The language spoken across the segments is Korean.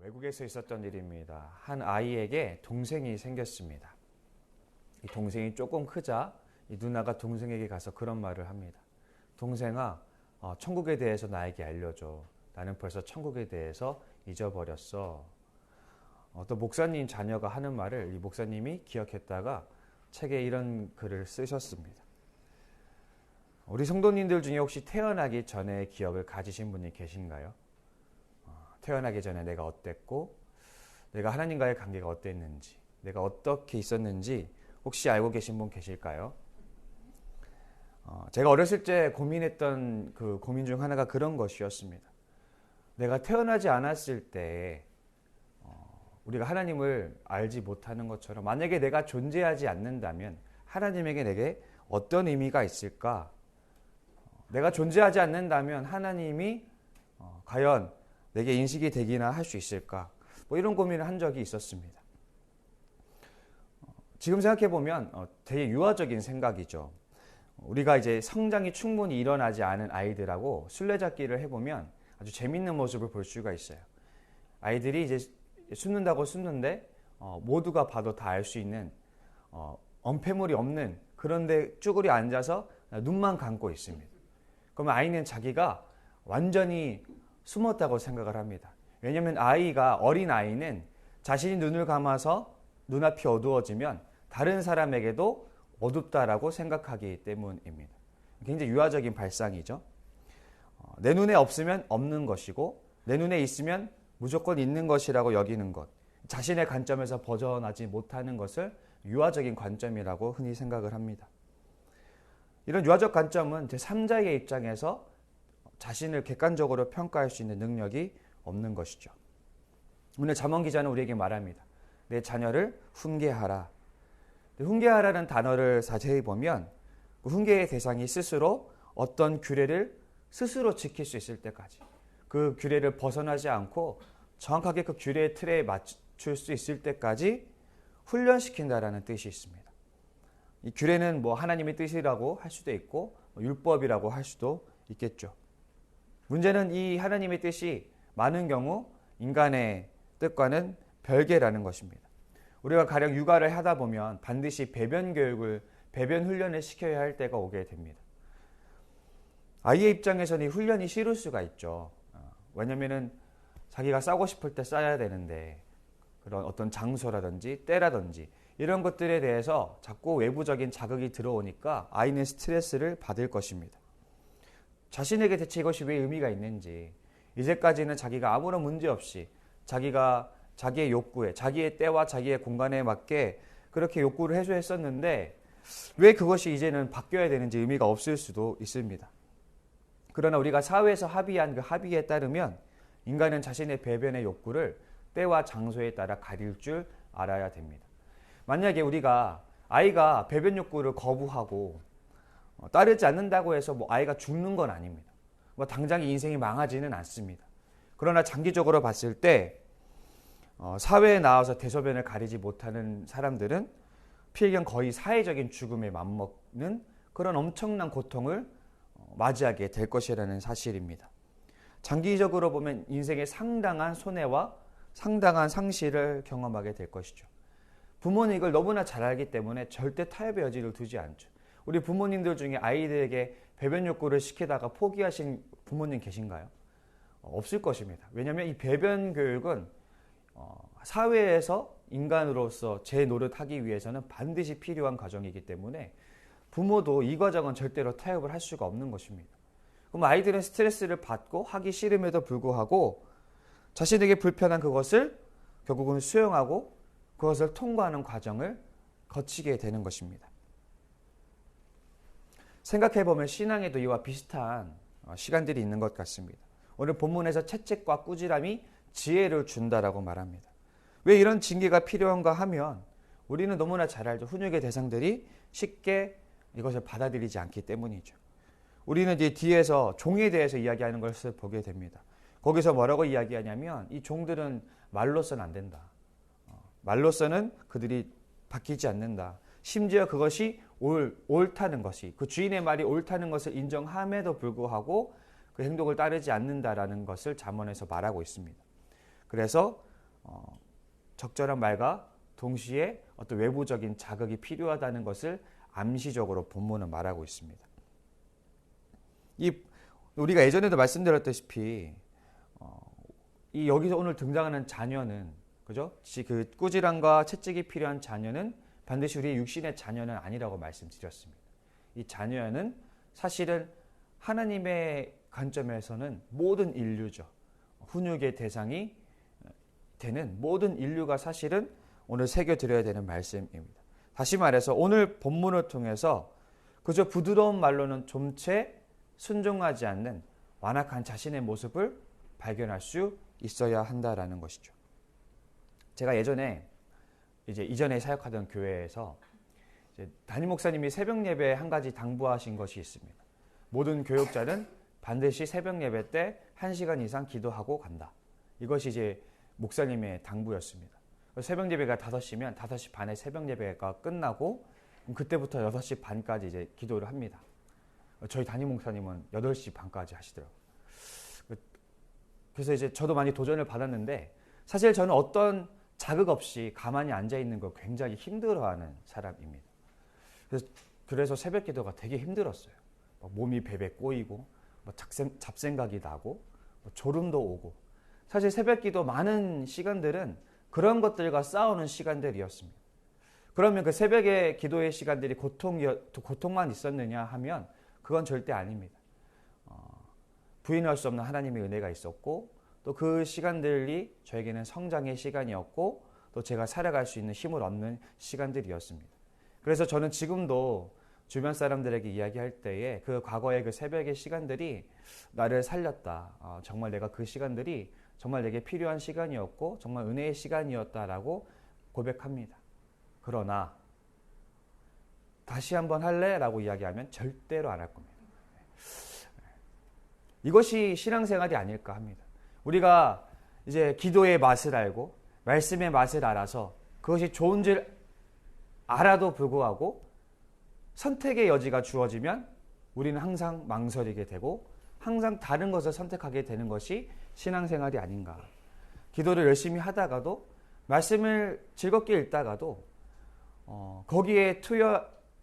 외국에서 있었던 일입니다. 한 아이에게 동생이 생겼습니다. 이 동생이 조금 크자 이 누나가 동생에게 가서 그런 말을 합니다. 동생아, 천국에 대해서 나에게 알려줘. 나는 벌써 천국에 대해서 잊어버렸어. 또 목사님 자녀가 하는 말을 이 목사님이 기억했다가 책에 이런 글을 쓰셨습니다. 우리 성도님들 중에 혹시 태어나기 전에 기억을 가지신 분이 계신가요? 태어나기 전에 내가 어땠고 내가 하나님과의 관계가 어땠는지 내가 어떻게 있었는지 혹시 알고 계신 분 계실까요? 제가 어렸을 때 고민했던 그 고민 중 하나가 그런 것이었습니다. 내가 태어나지 않았을 때 우리가 하나님을 알지 못하는 것처럼 만약에 내가 존재하지 않는다면 하나님에게 내게 어떤 의미가 있을까? 내가 존재하지 않는다면 하나님이 과연 내게 인식이 되기나 할 수 있을까? 이런 고민을 한 적이 있었습니다. 지금 생각해보면 되게 유아적인 생각이죠. 우리가 이제 성장이 충분히 일어나지 않은 아이들하고 술래잡기를 해보면 아주 재밌는 모습을 볼 수가 있어요. 아이들이 이제 숨는다고 숨는데 모두가 봐도 다 알 수 있는 엄폐물이 없는 그런데 쭈그리 앉아서 눈만 감고 있습니다. 그러면 아이는 자기가 완전히 숨었다고 생각을 합니다. 왜냐하면 어린 아이는 자신이 눈을 감아서 눈앞이 어두워지면 다른 사람에게도 어둡다라고 생각하기 때문입니다. 굉장히 유아적인 발상이죠. 내 눈에 없으면 없는 것이고 내 눈에 있으면 무조건 있는 것이라고 여기는 것. 자신의 관점에서 벗어나지 못하는 것을 유아적인 관점이라고 흔히 생각을 합니다. 이런 유아적 관점은 제3자의 입장에서 자신을 객관적으로 평가할 수 있는 능력이 없는 것이죠. 오늘 잠언 기자는 우리에게 말합니다. 내 자녀를 훈계하라. 훈계하라는 단어를 자세히 보면 그 훈계의 대상이 스스로 어떤 규례를 스스로 지킬 수 있을 때까지 그 규례를 벗어나지 않고 정확하게 그 규례의 틀에 맞출 수 있을 때까지 훈련시킨다라는 뜻이 있습니다. 이 규례는 하나님의 뜻이라고 할 수도 있고 율법이라고 할 수도 있겠죠. 문제는 이 하나님의 뜻이 많은 경우 인간의 뜻과는 별개라는 것입니다. 우리가 가령 육아를 하다 보면 반드시 배변 훈련을 시켜야 할 때가 오게 됩니다. 아이의 입장에서는 이 훈련이 싫을 수가 있죠. 왜냐하면 자기가 싸고 싶을 때 싸야 되는데 그런 어떤 장소라든지 때라든지 이런 것들에 대해서 자꾸 외부적인 자극이 들어오니까 아이는 스트레스를 받을 것입니다. 자신에게 대체 이것이 왜 의미가 있는지 이제까지는 자기가 아무런 문제 없이 자기가 자기의 욕구에 자기의 때와 자기의 공간에 맞게 그렇게 욕구를 해소했었는데 왜 그것이 이제는 바뀌어야 되는지 의미가 없을 수도 있습니다. 그러나 우리가 사회에서 합의한 그 합의에 따르면 인간은 자신의 배변의 욕구를 때와 장소에 따라 가릴 줄 알아야 됩니다. 만약에 아이가 배변 욕구를 거부하고 따르지 않는다고 해서 아이가 죽는 건 아닙니다. 당장 인생이 망하지는 않습니다. 그러나 장기적으로 봤을 때 사회에 나와서 대소변을 가리지 못하는 사람들은 필경 거의 사회적인 죽음에 맞먹는 그런 엄청난 고통을 맞이하게 될 것이라는 사실입니다. 장기적으로 보면 인생의 상당한 손해와 상당한 상실을 경험하게 될 것이죠. 부모는 이걸 너무나 잘 알기 때문에 절대 타협의 여지를 두지 않죠. 우리 부모님들 중에 아이들에게 배변 욕구를 시키다가 포기하신 부모님 계신가요? 없을 것입니다. 왜냐하면 이 배변 교육은 사회에서 인간으로서 재노릇하기 위해서는 반드시 필요한 과정이기 때문에 부모도 이 과정은 절대로 타협을 할 수가 없는 것입니다. 그럼 아이들은 스트레스를 받고 하기 싫음에도 불구하고 자신에게 불편한 그것을 결국은 수용하고 그것을 통과하는 과정을 거치게 되는 것입니다. 생각해보면 신앙에도 이와 비슷한 시간들이 있는 것 같습니다. 오늘 본문에서 채찍과 꾸지람이 지혜를 준다라고 말합니다. 왜 이런 징계가 필요한가 하면 우리는 너무나 잘 알죠. 훈육의 대상들이 쉽게 이것을 받아들이지 않기 때문이죠. 우리는 이제 뒤에서 종에 대해서 이야기하는 것을 보게 됩니다. 거기서 뭐라고 이야기하냐면 이 종들은 말로서는 안 된다. 말로서는 그들이 바뀌지 않는다. 심지어 그것이 옳다는 것이 그 주인의 말이 옳다는 것을 인정함에도 불구하고 그 행동을 따르지 않는다라는 것을 잠언에서 말하고 있습니다. 그래서 적절한 말과 동시에 어떤 외부적인 자극이 필요하다는 것을 암시적으로 본문은 말하고 있습니다. 우리가 예전에도 말씀드렸다시피 이 여기서 오늘 등장하는 자녀는, 그죠? 그 꾸지람과 채찍이 필요한 자녀는 반드시 우리의 육신의 자녀는 아니라고 말씀드렸습니다. 이 자녀는 사실은 하나님의 관점에서는 모든 인류죠. 훈육의 대상이 되는 모든 인류가 사실은 오늘 새겨드려야 되는 말씀입니다. 다시 말해서 오늘 본문을 통해서 그저 부드러운 말로는 좀채 순종하지 않는 완악한 자신의 모습을 발견할 수 있어야 한다라는 것이죠. 제가 이전에 사역하던 교회에서 담임 목사님이 새벽 예배에 한 가지 당부하신 것이 있습니다. 모든 교육자는 반드시 새벽 예배 때 1시간 이상 기도하고 간다. 이것이 이제 목사님의 당부였습니다. 새벽 예배가 5시면 5시 반에 새벽 예배가 끝나고 그때부터 6시 반까지 이제 기도를 합니다. 저희 담임 목사님은 8시 반까지 하시더라고요. 그래서 이제 저도 많이 도전을 받았는데 사실 저는 어떤 자극 없이 가만히 앉아 있는 걸 굉장히 힘들어하는 사람입니다. 그래서 새벽 기도가 되게 힘들었어요. 몸이 베베 꼬이고 잡생각이 나고 졸음도 오고. 사실 새벽 기도 많은 시간들은 그런 것들과 싸우는 시간들이었습니다. 그러면 그 새벽의 기도의 시간들이 고통만 있었느냐 하면 그건 절대 아닙니다. 부인할 수 없는 하나님의 은혜가 있었고 또 그 시간들이 저에게는 성장의 시간이었고 또 제가 살아갈 수 있는 힘을 얻는 시간들이었습니다. 그래서 저는 지금도 주변 사람들에게 이야기할 때에 그 과거의 그 새벽의 시간들이 나를 살렸다. 정말 내가 그 시간들이 정말 내게 필요한 시간이었고 정말 은혜의 시간이었다라고 고백합니다. 그러나 다시 한번 할래? 라고 이야기하면 절대로 안 할 겁니다. 이것이 신앙생활이 아닐까 합니다. 우리가 이제 기도의 맛을 알고 말씀의 맛을 알아서 그것이 좋은 줄 알아도 불구하고 선택의 여지가 주어지면 우리는 항상 망설이게 되고 항상 다른 것을 선택하게 되는 것이 신앙생활이 아닌가. 기도를 열심히 하다가도 말씀을 즐겁게 읽다가도 거기에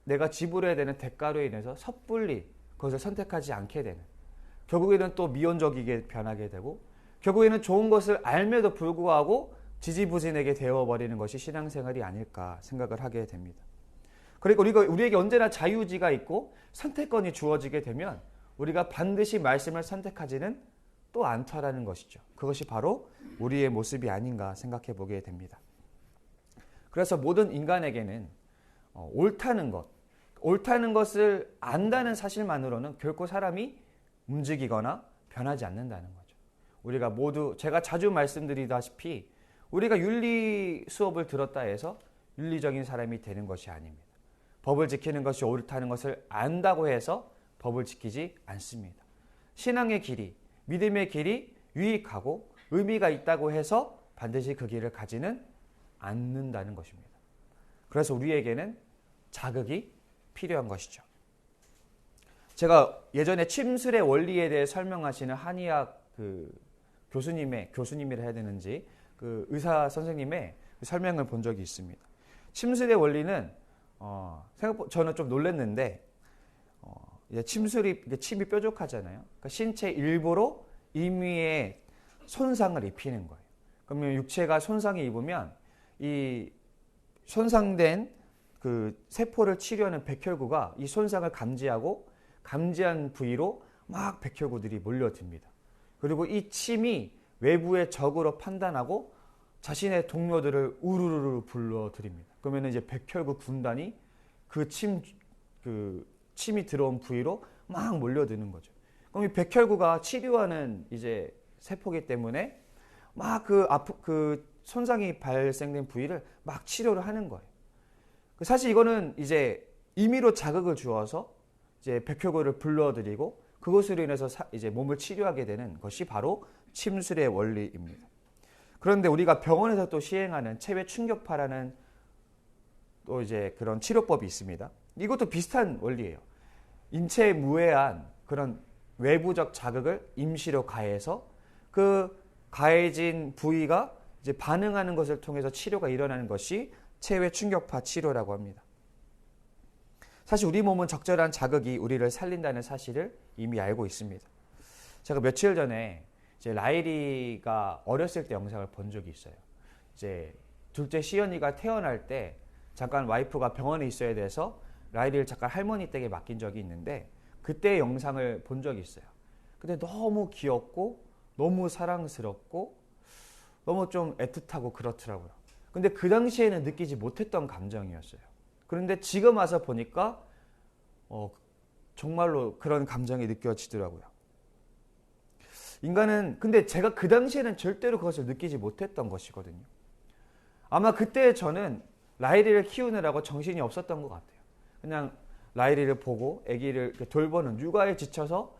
내가 지불해야 되는 대가로 인해서 섣불리 그것을 선택하지 않게 되는, 결국에는 또 미온적이게 변하게 되고 결국에는 좋은 것을 알매도 불구하고 지지부진하게 되어버리는 것이 신앙생활이 아닐까 생각을 하게 됩니다. 그러니까 우리에게 언제나 자유지가 있고 선택권이 주어지게 되면 우리가 반드시 말씀을 선택하지는 또 않다라는 것이죠. 그것이 바로 우리의 모습이 아닌가 생각해 보게 됩니다. 그래서 모든 인간에게는 옳다는 것을 안다는 사실만으로는 결코 사람이 움직이거나 변하지 않는다는 거죠. 우리가 모두 제가 자주 말씀드리다시피 우리가 윤리 수업을 들었다 해서 윤리적인 사람이 되는 것이 아닙니다. 법을 지키는 것이 옳다는 것을 안다고 해서 법을 지키지 않습니다. 신앙의 길이, 믿음의 길이 유익하고 의미가 있다고 해서 반드시 그 길을 가지는 않는다는 것입니다. 그래서 우리에게는 자극이 필요한 것이죠. 제가 예전에 침술의 원리에 대해 설명하시는 한의학 교수님이라 해야 되는지 의사 선생님의 설명을 본 적이 있습니다. 침술의 원리는 생각보다 저는 좀 놀랐는데 침이 뾰족하잖아요. 그러니까 신체 일부로 임의의 손상을 입히는 거예요. 그러면 육체가 손상을 입으면 이 손상된 그 세포를 치료하는 백혈구가 이 손상을 감지한 부위로 막 백혈구들이 몰려듭니다. 그리고 이 침이 외부의 적으로 판단하고 자신의 동료들을 우르르 불러들입니다. 그러면 이제 백혈구 군단이 침이 들어온 부위로 막 몰려드는 거죠. 그럼 이 백혈구가 치료하는 이제 세포기 때문에 막 그 손상이 발생된 부위를 막 치료를 하는 거예요. 사실 이거는 이제 임의로 자극을 주어서 이제 백혈구를 불러들이고 그것으로 인해서 이제 몸을 치료하게 되는 것이 바로 침술의 원리입니다. 그런데 우리가 병원에서 또 시행하는 체외 충격파라는 또 이제 그런 치료법이 있습니다. 이것도 비슷한 원리예요. 인체에 무해한 그런 외부적 자극을 임시로 가해서 그 가해진 부위가 이제 반응하는 것을 통해서 치료가 일어나는 것이 체외 충격파 치료라고 합니다. 사실 우리 몸은 적절한 자극이 우리를 살린다는 사실을 이미 알고 있습니다. 제가 며칠 전에 이제 라일이가 어렸을 때 영상을 본 적이 있어요. 이제 둘째 시연이가 태어날 때 잠깐 와이프가 병원에 있어야 돼서 라일이를 잠깐 할머니 댁에 맡긴 적이 있는데 그때 영상을 본 적이 있어요. 근데 너무 귀엽고 너무 사랑스럽고 너무 좀 애틋하고 그렇더라고요. 근데 그 당시에는 느끼지 못했던 감정이었어요. 그런데 지금 와서 보니까 정말로 그런 감정이 느껴지더라고요. 인간은 근데 제가 그 당시에는 절대로 그것을 느끼지 못했던 것이거든요. 아마 그때 저는 라일이를 키우느라고 정신이 없었던 것 같아요. 그냥 라일이를 보고 아기를 돌보는 육아에 지쳐서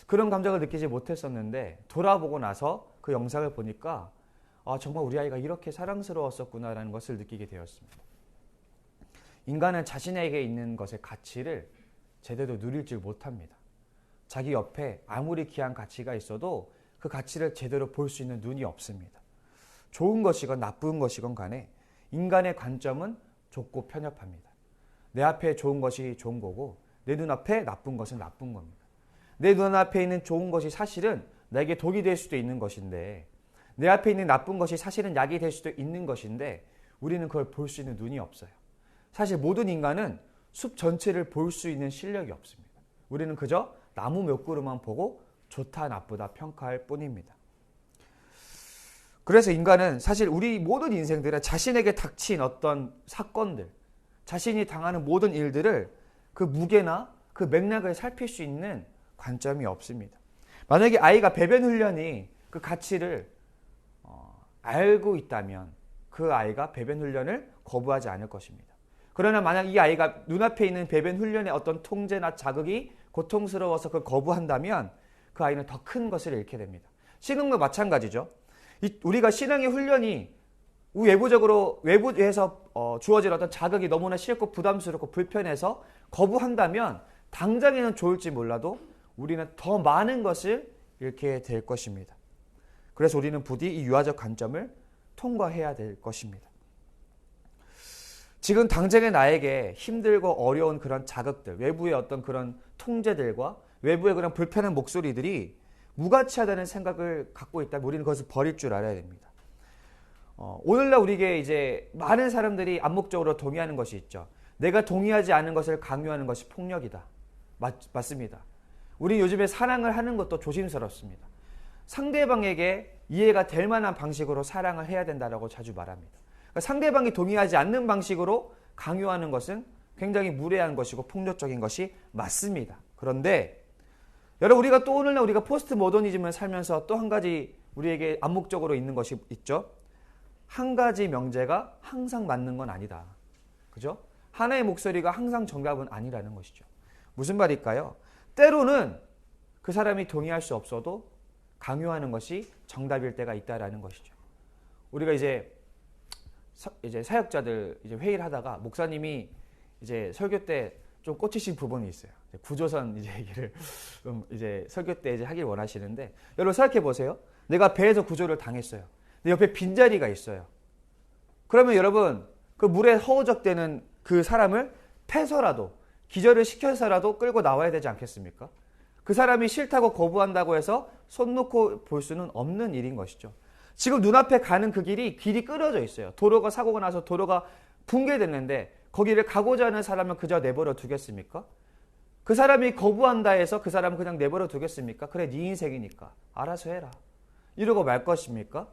그런 감정을 느끼지 못했었는데 돌아보고 나서 그 영상을 보니까 정말 우리 아이가 이렇게 사랑스러웠었구나라는 것을 느끼게 되었습니다. 인간은 자신에게 있는 것의 가치를 제대로 누릴 줄 못합니다. 자기 옆에 아무리 귀한 가치가 있어도 그 가치를 제대로 볼 수 있는 눈이 없습니다. 좋은 것이건 나쁜 것이건 간에 인간의 관점은 좁고 편협합니다. 내 앞에 좋은 것이 좋은 거고 내 눈앞에 나쁜 것은 나쁜 겁니다. 내 눈앞에 있는 좋은 것이 사실은 내게 독이 될 수도 있는 것인데 내 앞에 있는 나쁜 것이 사실은 약이 될 수도 있는 것인데 우리는 그걸 볼 수 있는 눈이 없어요. 사실 모든 인간은 숲 전체를 볼 수 있는 실력이 없습니다. 우리는 그저 나무 몇 그루만 보고 좋다 나쁘다 평가할 뿐입니다. 그래서 인간은 사실 우리 모든 인생들은 자신에게 닥친 어떤 사건들, 자신이 당하는 모든 일들을 그 무게나 그 맥락을 살필 수 있는 관점이 없습니다. 만약에 아이가 배변 훈련이 그 가치를 알고 있다면 그 아이가 배변 훈련을 거부하지 않을 것입니다. 그러나 만약 이 아이가 눈앞에 있는 배변 훈련의 어떤 통제나 자극이 고통스러워서 그걸 거부한다면 그 아이는 더 큰 것을 잃게 됩니다. 신앙도 마찬가지죠. 우리가 신앙의 훈련이 외부에서 주어질 어떤 자극이 너무나 싫고 부담스럽고 불편해서 거부한다면 당장에는 좋을지 몰라도 우리는 더 많은 것을 잃게 될 것입니다. 그래서 우리는 부디 이 유아적 관점을 통과해야 될 것입니다. 지금 당장의 나에게 힘들고 어려운 그런 자극들, 외부의 어떤 그런 통제들과 외부의 그런 불편한 목소리들이 무가치하다는 생각을 갖고 있다면 우리는 그것을 버릴 줄 알아야 됩니다. 오늘날 우리에게 이제 많은 사람들이 암묵적으로 동의하는 것이 있죠. 내가 동의하지 않은 것을 강요하는 것이 폭력이다. 맞습니다. 우리 요즘에 사랑을 하는 것도 조심스럽습니다. 상대방에게 이해가 될 만한 방식으로 사랑을 해야 된다고 자주 말합니다. 그러니까 상대방이 동의하지 않는 방식으로 강요하는 것은 굉장히 무례한 것이고 폭력적인 것이 맞습니다. 그런데 여러분 우리가 또 오늘날 우리가 포스트 모더니즘을 살면서 또 한 가지 우리에게 암묵적으로 있는 것이 있죠. 한 가지 명제가 항상 맞는 건 아니다. 그죠? 하나의 목소리가 항상 정답은 아니라는 것이죠. 무슨 말일까요? 때로는 그 사람이 동의할 수 없어도 강요하는 것이 정답일 때가 있다라는 것이죠. 우리가 이제 사역자들 회의를 하다가 목사님이 이제 설교 때 좀 꽂히신 부분이 있어요. 구조선 얘기를 좀 설교 때 하길 원하시는데 여러분 생각해 보세요. 내가 배에서 구조를 당했어요. 내 옆에 빈자리가 있어요. 그러면 여러분 그 물에 허우적대는 그 사람을 패서라도 기절을 시켜서라도 끌고 나와야 되지 않겠습니까? 그 사람이 싫다고 거부한다고 해서 손 놓고 볼 수는 없는 일인 것이죠. 지금 눈앞에 가는 그 길이 끊어져 있어요. 도로가 사고가 나서 도로가 붕괴됐는데 거기를 가고자 하는 사람은 그저 내버려 두겠습니까? 그 사람이 거부한다 해서 그 사람은 그냥 내버려 두겠습니까? 그래 네 인생이니까 알아서 해라. 이러고 말 것입니까?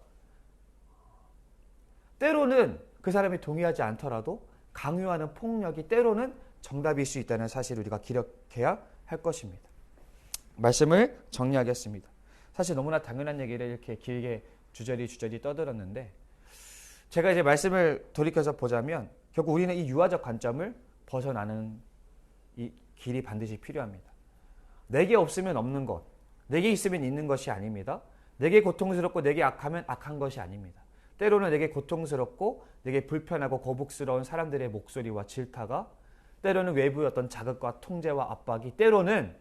때로는 그 사람이 동의하지 않더라도 강요하는 폭력이 때로는 정답일 수 있다는 사실을 우리가 기억해야 할 것입니다. 말씀을 정리하겠습니다. 사실 너무나 당연한 얘기를 이렇게 길게 주저리 떠들었는데 제가 이제 말씀을 돌이켜서 보자면 결국 우리는 이 유아적 관점을 벗어나는 이 길이 반드시 필요합니다. 내게 없으면 없는 것, 내게 있으면 있는 것이 아닙니다. 내게 고통스럽고 내게 악하면 악한 것이 아닙니다. 때로는 내게 고통스럽고 내게 불편하고 거북스러운 사람들의 목소리와 질타가 때로는 외부의 어떤 자극과 통제와 압박이 때로는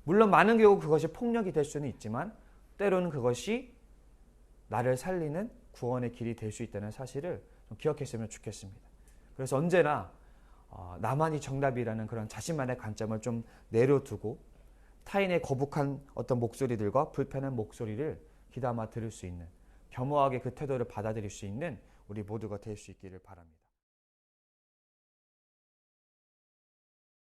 물론 많은 경우 그것이 폭력이 될 수는 있지만 때로는 그것이 나를 살리는 구원의 길이 될 수 있다는 사실을 좀 기억했으면 좋겠습니다. 그래서 언제나 나만이 정답이라는 그런 자신만의 관점을 좀 내려두고 타인의 거북한 어떤 목소리들과 불편한 목소리를 귀담아 들을 수 있는 겸허하게 그 태도를 받아들일 수 있는 우리 모두가 될 수 있기를 바랍니다.